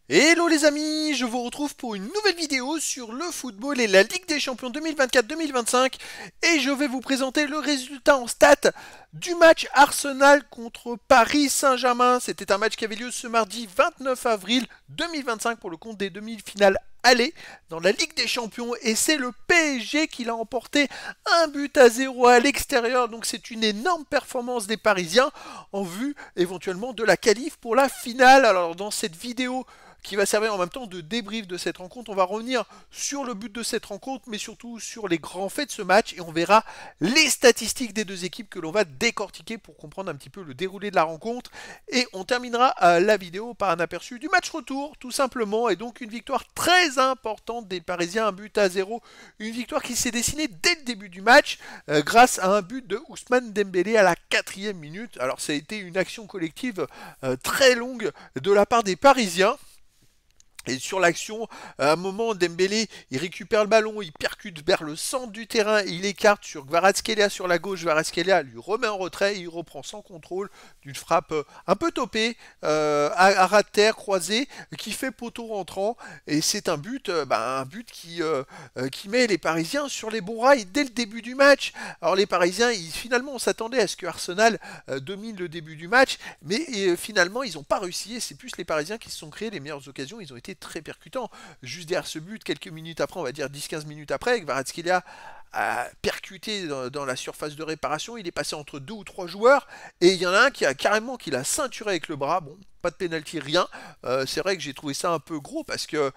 Hello les amis, je vous retrouve pour une nouvelle vidéo sur le football et la Ligue des Champions 2024-2025 et je vais vous présenter le résultat en stats du match Arsenal contre Paris Saint-Germain. C'était un match qui avait lieu ce mardi 29 avril 2025 pour le compte des demi-finales aller dans la Ligue des Champions et c'est le PSG qui l'a emporté 1 but à 0 à l'extérieur, donc c'est une énorme performance des Parisiens en vue éventuellement de la qualif pour la finale. Alors dans cette vidéo qui va servir en même temps de débrief de cette rencontre. On va revenir sur le but de cette rencontre, mais surtout sur les grands faits de ce match, et on verra les statistiques des deux équipes que l'on va décortiquer pour comprendre un petit peu le déroulé de la rencontre. Et on terminera la vidéo par un aperçu du match retour, tout simplement, et donc une victoire très importante des Parisiens, 1 but à 0. Une victoire qui s'est dessinée dès le début du match, grâce à un but de Ousmane Dembélé à la 4e minute. Alors ça a été une action collective très longue de la part des Parisiens. Et sur l'action, à un moment, Dembélé, il récupère le ballon, il percute vers le centre du terrain, il écarte sur Kvaratskhelia sur la gauche, Kvaratskhelia lui remet en retrait, et il reprend sans contrôle d'une frappe un peu topée, à ras de terre, croisé, qui fait poteau rentrant, et c'est un but qui met les Parisiens sur les bons rails dès le début du match. Alors les Parisiens, finalement, on s'attendait à ce que Arsenal domine le début du match, mais finalement, ils n'ont pas réussi, et c'est plus les Parisiens qui se sont créés les meilleures occasions, ils ont été très percutant. Juste derrière ce but, quelques minutes après, on va dire 10-15 minutes après, Kvaratskhelia a percuté dans la surface de réparation, il est passé entre deux ou trois joueurs, et il y en a un qui a carrément qui l'a ceinturé avec le bras, bon, pas de pénalty, rien. C'est vrai que j'ai trouvé ça un peu gros parce que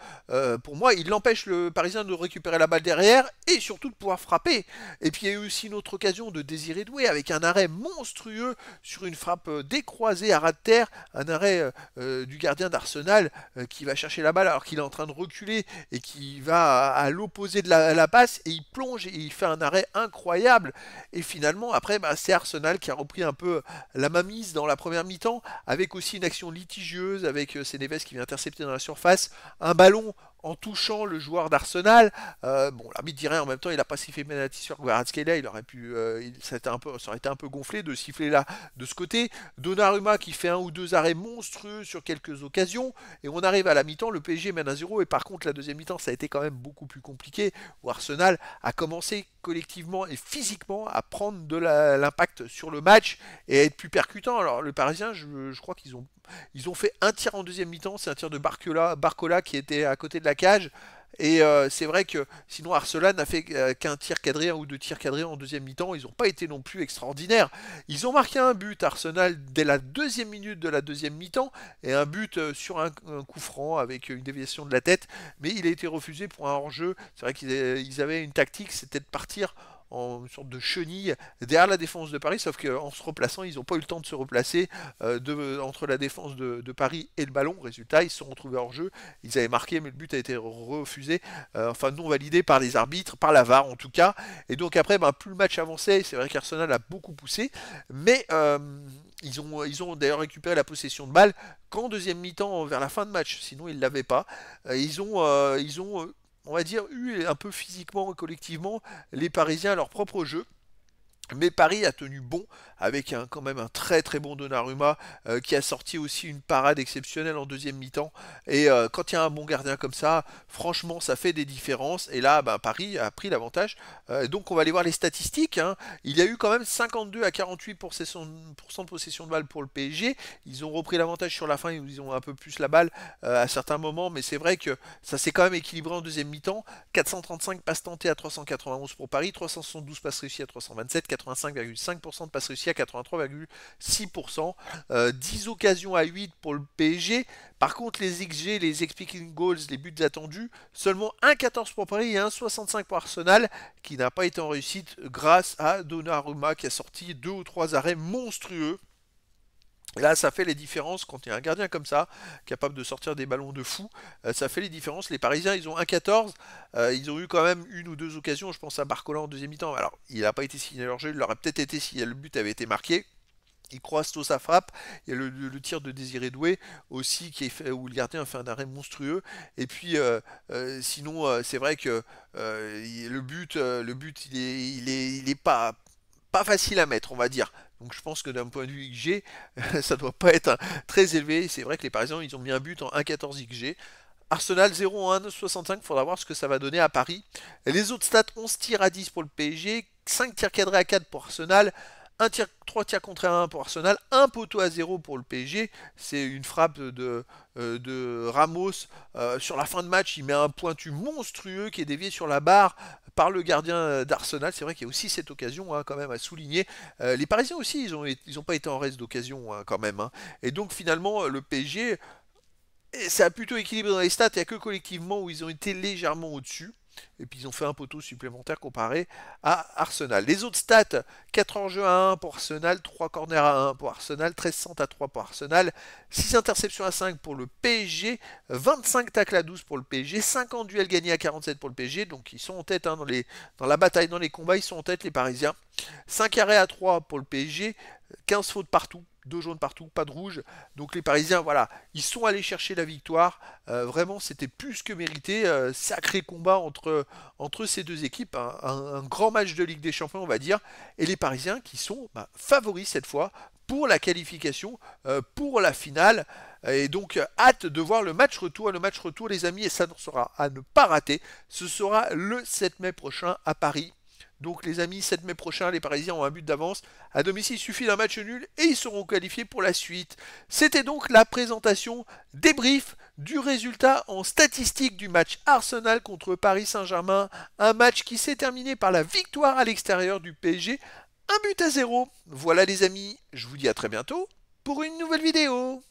pour moi, il empêche le Parisien de récupérer la balle derrière et surtout de pouvoir frapper. Et puis il y a eu aussi une autre occasion de Désiré Doué avec un arrêt monstrueux sur une frappe décroisée à ras de terre, un arrêt du gardien d'Arsenal qui va chercher la balle alors qu'il est en train de reculer et qui va à l'opposé de la passe et il plonge et il fait un arrêt incroyable. Et finalement, après, c'est Arsenal qui a repris un peu la mainmise dans la première mi-temps avec aussi une action litigieuse avec Seneves qui vient intercepter dans la surface un ballon en touchant le joueur d'Arsenal. Bon, l'arbitre dirait en même temps, il a pas sifflé penalty sur Kvaratskhelia, il aurait pu, ça aurait été un peu gonflé de siffler là de ce côté. Donnarumma qui fait un ou deux arrêts monstrueux sur quelques occasions, et on arrive à la mi-temps, le PSG mène à 0, et par contre la deuxième mi-temps ça a été quand même beaucoup plus compliqué, où Arsenal a commencé collectivement et physiquement à prendre de l'impact sur le match et à être plus percutant. Alors le Parisien, je crois qu'ils ont fait un tir en deuxième mi-temps, c'est un tir de Barcola qui était à côté de la cage. Et c'est vrai que sinon Arsenal n'a fait qu'un tir cadré, un ou deux tirs cadrés en deuxième mi-temps. Ils n'ont pas été non plus extraordinaires. Ils ont marqué un but, Arsenal, dès la deuxième minute de la deuxième mi-temps, et un but sur un coup franc avec une déviation de la tête. Mais il a été refusé pour un hors-jeu. C'est vrai qu'ils avaient une tactique, c'était de partir en une sorte de chenille derrière la défense de Paris, sauf qu'en se replaçant, ils n'ont pas eu le temps de se replacer entre la défense de Paris et le ballon. Résultat, ils se sont retrouvés hors jeu. Ils avaient marqué, mais le but a été refusé, enfin non validé par les arbitres, par la VAR en tout cas. Et donc après, plus le match avançait, c'est vrai qu'Arsenal a beaucoup poussé, mais ils ont d'ailleurs récupéré la possession de balle qu'en deuxième mi-temps vers la fin de match, sinon ils ne l'avaient pas. Ils ont on va dire, eu un peu physiquement et collectivement les Parisiens à leur propre jeu. Mais Paris a tenu bon avec quand même un très très bon Donnarumma qui a sorti aussi une parade exceptionnelle en deuxième mi-temps. Et quand il y a un bon gardien comme ça, franchement ça fait des différences. Et là, Paris a pris l'avantage. Donc on va aller voir les statistiques, hein. Il y a eu quand même 52 à 48% de possession de balle pour le PSG. Ils ont repris l'avantage sur la fin, ils ont un peu plus la balle à certains moments. Mais c'est vrai que ça s'est quand même équilibré en deuxième mi-temps. 435 passes tentées à 391 pour Paris, 372 passes réussies à 327, 85,5% de passes réussies à 83,6%, 10 occasions à 8 pour le PSG. Par contre, les XG, les expected goals, les buts attendus, seulement 1,14 pour Paris et 1,65 pour Arsenal, qui n'a pas été en réussite grâce à Donnarumma qui a sorti deux ou trois arrêts monstrueux. Là, ça fait les différences quand il y a un gardien comme ça, capable de sortir des ballons de fou. Ça fait les différences. Les Parisiens, ils ont 1,14. Ils ont eu quand même une ou deux occasions. Je pense à Barcola en deuxième mi-temps. Alors, il n'a pas été signé leur jeu. Il l'aurait peut-être été si le but avait été marqué. Il croise tôt sa frappe. Il y a le tir de Désiré Doué aussi qui est fait, où le gardien a fait un arrêt monstrueux. Et puis sinon, c'est vrai que le but, il est pas facile à mettre, on va dire. Donc je pense que d'un point de vue XG, ça doit pas être très élevé. C'est vrai que les Parisiens, ils ont mis un but en 1,14 XG. Arsenal 0 en 1,65, il faudra voir ce que ça va donner à Paris. Les autres stats, 11 tirs à 10 pour le PSG, 5 tirs cadrés à 4 pour Arsenal, 3 tirs contrés à 1 pour Arsenal, 1 poteau à 0 pour le PSG. C'est une frappe de Ramos sur la fin de match. Il met un pointu monstrueux qui est dévié sur la barre par le gardien d'Arsenal. C'est vrai qu'il y a aussi cette occasion quand même à souligner. Les Parisiens aussi, ils ont pas été en reste d'occasion quand même. Et donc finalement, le PSG, et ça a plutôt équilibré dans les stats, il n'y a que collectivement où ils ont été légèrement au-dessus. Et puis ils ont fait un poteau supplémentaire comparé à Arsenal. Les autres stats, 4 enjeux à 1 pour Arsenal, 3 corners à 1 pour Arsenal, 13 centres à 3 pour Arsenal, 6 interceptions à 5 pour le PSG, 25 tacles à 12 pour le PSG, 50 duels gagnés à 47 pour le PSG. Donc ils sont en tête dans la bataille, dans les combats, ils sont en tête les Parisiens. 5 arrêts à 3 pour le PSG, 15 fautes partout. 2 jaunes partout, pas de rouge. Donc les Parisiens, voilà, ils sont allés chercher la victoire. Vraiment, c'était plus que mérité. Sacré combat entre ces deux équipes. Un grand match de Ligue des Champions, on va dire. Et les Parisiens qui sont favoris cette fois pour la qualification, pour la finale. Et donc, hâte de voir le match retour. Le match retour, les amis, et ça sera à ne pas rater. Ce sera le 7 mai prochain à Paris. Donc les amis, 7 mai prochain, les Parisiens ont un but d'avance. À domicile, il suffit d'un match nul et ils seront qualifiés pour la suite. C'était donc la présentation débrief du résultat en statistique du match Arsenal contre Paris Saint-Germain. Un match qui s'est terminé par la victoire à l'extérieur du PSG. 1 but à 0. Voilà les amis, je vous dis à très bientôt pour une nouvelle vidéo.